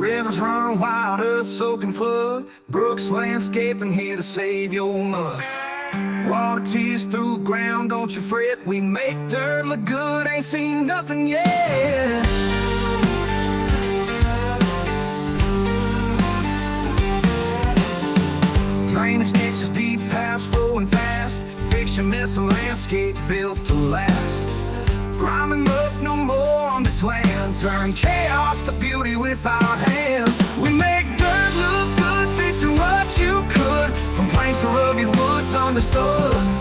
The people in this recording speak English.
Rivers run wild, earth soaking flood. Brooks landscaping here to save your mud. Water tears through ground, don't you fret. We make dirt look good, ain't seen nothing yet. Drainage ditches deep, paths flowing fast. Fix your missile landscape built to last. Grinding up no more on this land. Turn chaos to beauty with our hands. We make dirt look good, fixing what you could. From planks to rugged woods understood.